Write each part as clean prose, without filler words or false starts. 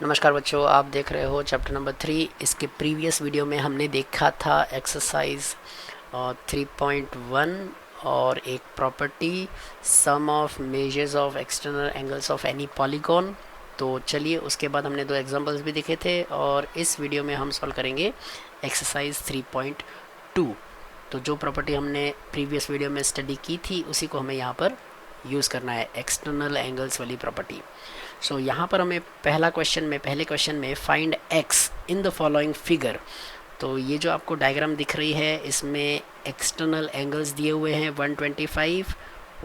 नमस्कार बच्चों, आप देख रहे हो चैप्टर नंबर 3। इसके प्रीवियस वीडियो में हमने देखा था एक्सरसाइज 3.1 और एक property sum of measures of external angles of any polygon. तो चलिए, उसके बाद हमने दो एग्जांपल्स भी देखे थे और इस वीडियो में हम सॉल्व करेंगे एक्सरसाइज 3.2। तो जो प्रॉपर्टी हमने प्रीवियस वीडियो में स्टडी की थी उसी को हमें यहाँ पर यूज़ करना है, एक्सटर्नल एंगल्स वाली प्रॉपर्टी। सो यहाँ पर हमें पहले क्वेश्चन में find x in the following figure. तो ये जो आपको डायग्राम दिख रही है इसमें एक्सटर्नल एंगल्स दिए हुए हैं 125,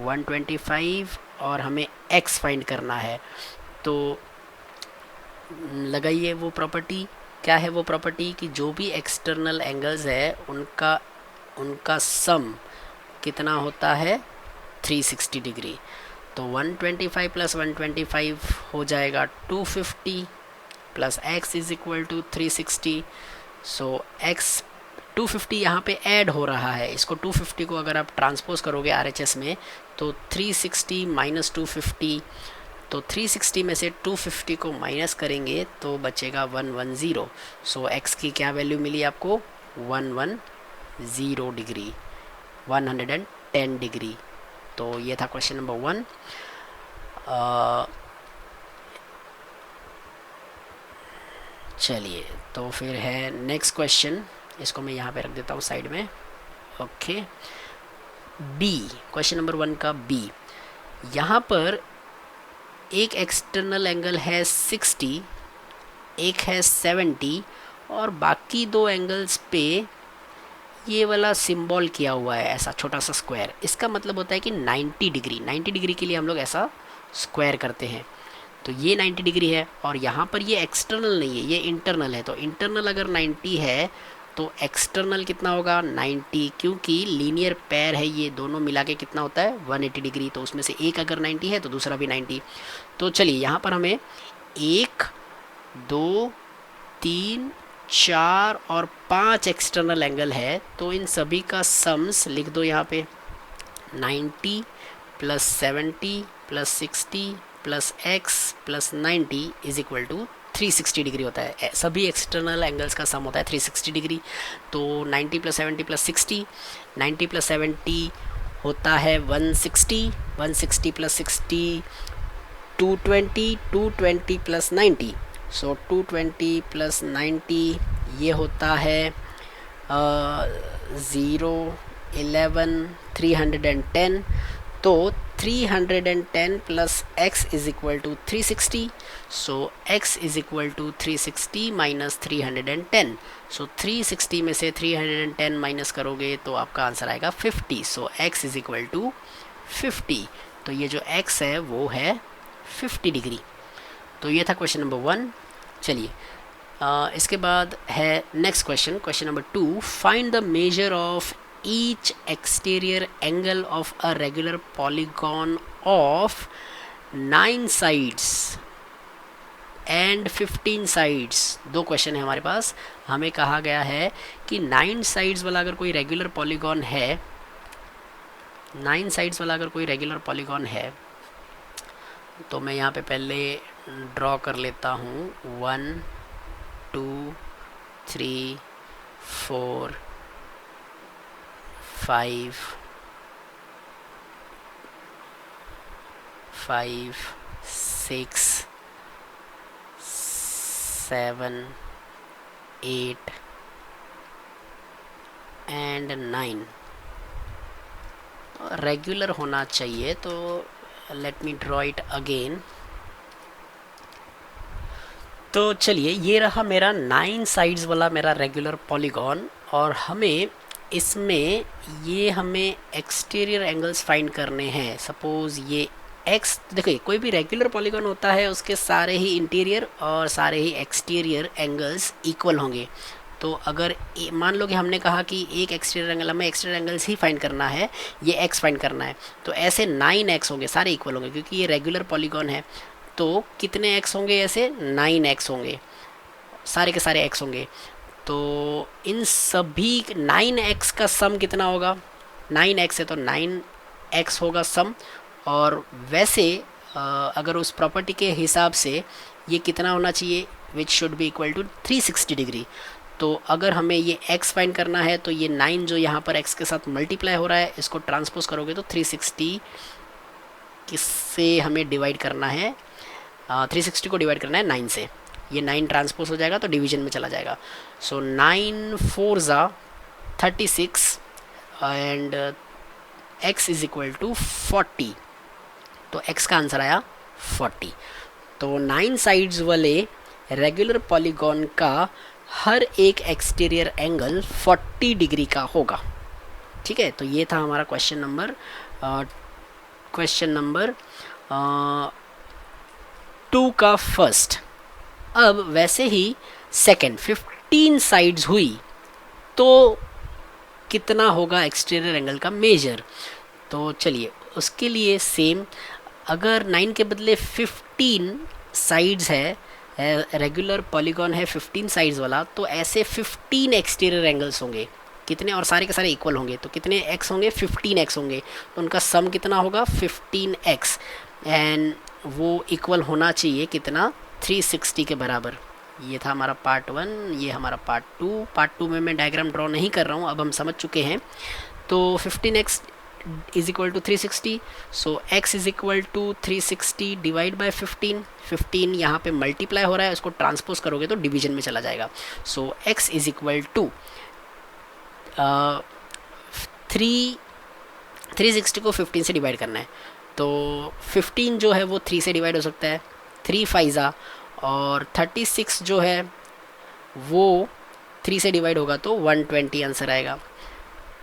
125 और हमें एक्स फाइंड करना है। तो लगाइए वो प्रॉपर्टी। क्या है वो प्रॉपर्टी कि जो भी एक्सटर्नल एंगल्स है उनका उनका सम कितना होता है 360 डिग्री। तो 125 प्लस 125 हो जाएगा 250 plus x is equal to 360। So x 250 यहाँ पे ऐड हो रहा है। इसको 250 को अगर आप ट्रांसपोज करोगे RHS में तो 360 माइनस 250, तो 360 में से 250 को माइनस करेंगे तो बचेगा 110। सो x की क्या वैल्यू मिली आपको 110 डिग्री, 110 डिग्री। तो ये था क्वेश्चन नंबर 1। चलिए, तो फिर है नेक्स्ट क्वेश्चन। इसको मैं यहाँ पे रख देता हूँ साइड में। ओके, बी, क्वेश्चन नंबर 1 का बी। यहाँ पर एक एक्सटर्नल एंगल है 60, एक है 70 और बाकी दो एंगल्स पे ये वाला सिंबल किया हुआ है, ऐसा छोटा सा स्क्वायर। इसका मतलब होता है कि 90 डिग्री, 90 डिग्री के लिए हम लोग ऐसा स्क्वायर करते हैं। तो ये 90 डिग्री है और यहाँ पर ये एक्सटर्नल नहीं है, ये इंटरनल है। तो इंटरनल अगर 90 है तो एक्सटर्नल कितना होगा 90, क्योंकि लीनियर पेयर है ये दोनों मिला के कितना होता है 180 डिग्री। तो उसमें से एक अगर 90 है तो दूसरा भी 90। तो चलिए, यहाँ पर हमें 1, 2, 3, 4 और 5 एक्सटर्नल एंगल है। तो इन सभी का सम्स लिख दो यहाँ पे। 90 plus 70 plus 60 plus x plus 90 is equal to 360 degree होता है। सभी एक्सटर्नल एंगल्स का सम होता है 360 डिग्री। तो 90 प्लस 70 प्लस 60, 90 प्लस 70 होता है 160, 160 प्लस 60 220, 220 प्लस 90। सो 220 प्लस 90 ये होता है 0, 11, 310। तो 310 plus x is equal to 360। So x is equal to 360 minus 310। So 360 में से 310 माइनस करोगे तो आपका आंसर आएगा 50। सो x इज इक्वल टू 50। तो ये जो x है वो है 50 डिग्री। तो ये था क्वेश्चन नंबर 1। चलिए, इसके बाद है next question, question number 2। Find the measure of each exterior angle of a regular polygon of 9 sides and 15 sides। दो क्वेश्चन है हमारे पास। हमें कहा गया है कि 9 साइड्स वाला अगर कोई रेगुलर पॉलीगॉन है, 9 साइड्स वाला अगर कोई रेगुलर पॉलीगॉन है तो मैं यहाँ पे पहले ड्रॉ कर लेता हूँ 1, 2, 3, 4, 5, 6, 7, 8 एंड 9। रेगुलर होना चाहिए, तो let me draw it again. तो चलिए, ये रहा मेरा 9 साइड्स वाला मेरा रेगुलर पॉलीगॉन और हमें इसमें हमें एक्सटीरियर एंगल्स फाइंड करने हैं। सपोज ये x, देखिए कोई भी रेगुलर पॉलीगॉन होता है उसके सारे ही इंटीरियर और सारे ही एक्सटीरियर एंगल्स इक्वल होंगे। तो अगर मान लो कि हमने कहा कि एक एक्सटीरियर एंगल, हमें एक्सटीरियर एंगल्स ही फाइंड करना है, ये x फाइंड करना है, तो ऐसे 9x होंगे, सारे इक्वल होंगे क्योंकि ये रेगुलर पॉलीगॉन है। तो कितने x होंगे, ऐसे 9x होंगे, सारे के सारे x होंगे। तो इन सभी 9x का सम कितना होगा, 9x है तो 9x होगा सम। और वैसे अगर उस प्रॉपर्टी के हिसाब से ये कितना होना चाहिए, which should be equal to 360 degree. तो अगर हमें ये x फाइंड करना है तो ये 9 जो यहाँ पर x के साथ मल्टीप्लाई हो रहा है, इसको ट्रांसपोज करोगे तो 360 किससे हमें डिवाइड करना है, 360 को डिवाइड करना है 9 से। ये 9 ट्रांसपोज हो जाएगा तो डिवीजन में चला जाएगा। सो 9 4 ज़ा 36 and x is equal to 40। तो x का आंसर आया 40। तो 9 साइड्स वाले रेगुलर पॉलीगॉन का हर एक एक्सटीरियर एंगल 40 डिग्री का होगा। ठीक है, तो ये था हमारा क्वेश्चन नंबर 2 का फर्स्ट। अब वैसे ही सेकंड 15 साइड्स हुई तो कितना होगा एक्सटीरियर एंगल का मेजर। तो चलिए उसके लिए सेम, अगर 9 के बदले 15 साइड्स है, रेगुलर पॉलीगॉन है 15 साइड्स वाला, तो ऐसे 15 एक्सटीरियर एंगल्स होंगे कितने, और सारे के सारे इक्वल होंगे। तो कितने x होंगे, 15x होंगे। तो उनका सम कितना होगा 15x, एंड वो इक्वल होना चाहिए कितना, 360 के बराबर। ये था हमारा पार्ट 1, ये हमारा पार्ट 2। पार्ट 2 में मैं डायग्राम ड्रॉ नहीं कर रहा हूँ, अब हम समझ चुके हैं। तो 15x is equal to 360, so x is equal to 360 divide by 15। 15 यहाँ पे मल्टीप्लाई हो रहा है, उसको ट्रांसपोज करोगे तो डिवीजन में चला जाएगा। सो x इज इक्वल टू 360 को 15 से डिवाइड करना है, तो 15 जो है वो 3 से डिवाइड हो सकता है, 3 5 और 36 जो है वो 3 से डिवाइड होगा तो 120 आंसर आएगा।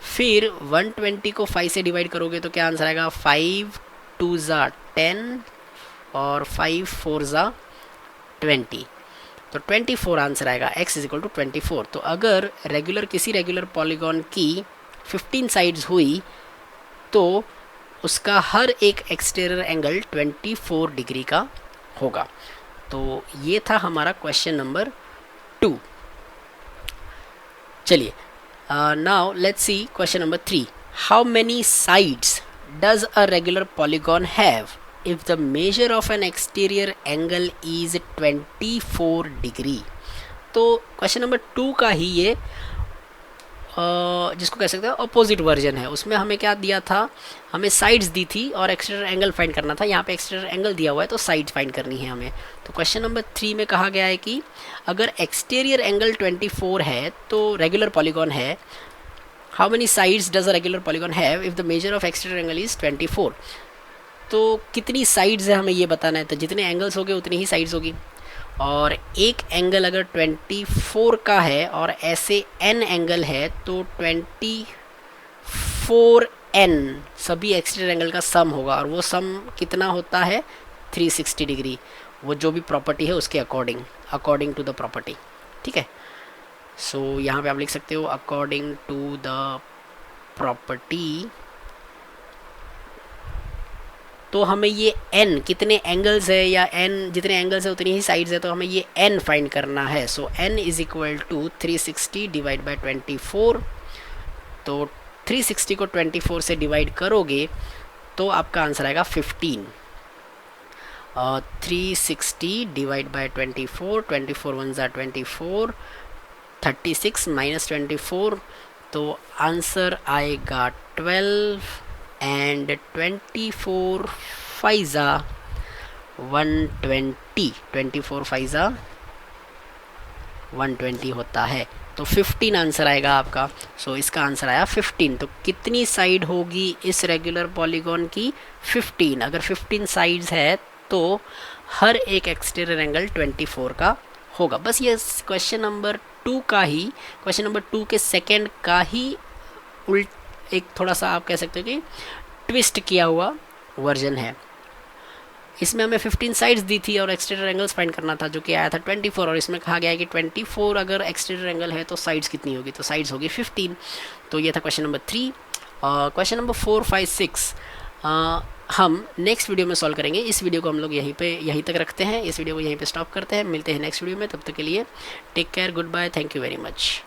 फिर 120 को 5 से डिवाइड करोगे तो क्या आंसर आएगा, 5 2 10 और 5 4 20, तो 24 आंसर आएगा। x is equal to 24। तो अगर किसी रेगुलर पॉलीगॉन की 15 साइड्स हुई तो उसका हर एक एक्सटीरियर एंगल 24 डिग्री का होगा। तो ये था हमारा क्वेश्चन नंबर 2। चलिए now let's see question number 3. How many sides does a regular polygon have if the measure of an exterior angle is 24 degree? तो क्वेश्चन नंबर 2 का ही ये जिसको कह सकते हैं अपोजिट वर्जन है। उसमें हमें क्या दिया था, हमें साइड्स दी थी और एक्सटीरियर एंगल फाइंड करना था। यहाँ पे एक्सटीरियर एंगल दिया हुआ है तो साइड फाइंड करनी है हमें। तो क्वेश्चन नंबर 3 में कहा गया है कि अगर एक्सटीरियर एंगल 24 है तो रेगुलर पॉलीगॉन है, how many sides does a regular polygon have if the measure of exterior angle is 24। तो कितनी साइड्स है हमें ये बताना है, तो जितने एंगल्स होंगे उतनी ही साइड्स होगी। और एक एंगल अगर 24 का है और ऐसे n एंगल है तो 24n सभी एक्सटीरियर एंगल का सम होगा, और वो सम कितना होता है 360 डिग्री, वो जो भी प्रॉपर्टी है उसके अकॉर्डिंग टू द प्रॉपर्टी। ठीक है, सो यहाँ पे आप लिख सकते हो अकॉर्डिंग टू द प्रॉपर्टी। तो हमें ये n कितने एंगल्स है, या n जितने एंगल्स है उतनी ही साइड्स है, तो हमें ये n फाइंड करना है। So n is equal to 360 divide by 24। तो 360 को 24 से डिवाइड करोगे तो आपका आंसर आएगा 15। 360 डिवाइड बाय 24, 24 1 ज़ा 24, 36 माइनस 24, तो आंसर आएगा 12 एंड 24 5 ज़ा 120, 24 5 ज़ा 120 होता है। तो 15 आंसर आएगा आपका। सो इसका आंसर आया 15। तो कितनी साइड होगी इस रेगुलर पॉलीगॉन की, 15। अगर 15 साइड्स है तो हर एक एक्सटीरियर एंगल 24 का होगा। बस ये क्वेश्चन नंबर 2 का ही, क्वेश्चन नंबर 2 के सेकंड का ही एक थोड़ा सा आप कह सकते हो कि ट्विस्ट किया हुआ वर्जन है। इसमें हमें 15 साइड्स दी थी और एक्सटीरियर एंगल्स फाइंड करना था, जो कि आया था 24, और इसमें कहा गया है कि 24 अगर एक्सटीरियर एंगल है तो साइड्स कितनी होगी, तो साइड्स होगी 15। तो ये था क्वेश्चन नंबर 3। क्वेश्चन नंबर 4 5 6 हम नेक्स्ट वीडियो में सॉल्व करेंगे। इस वीडियो को हम लोग यहीं तक रखते हैं, इस वीडियो को यहीं पे स्टॉप करते हैं। मिलते हैं नेक्स्ट वीडियो में, तब तक के लिए take care, good bye, thank you very much.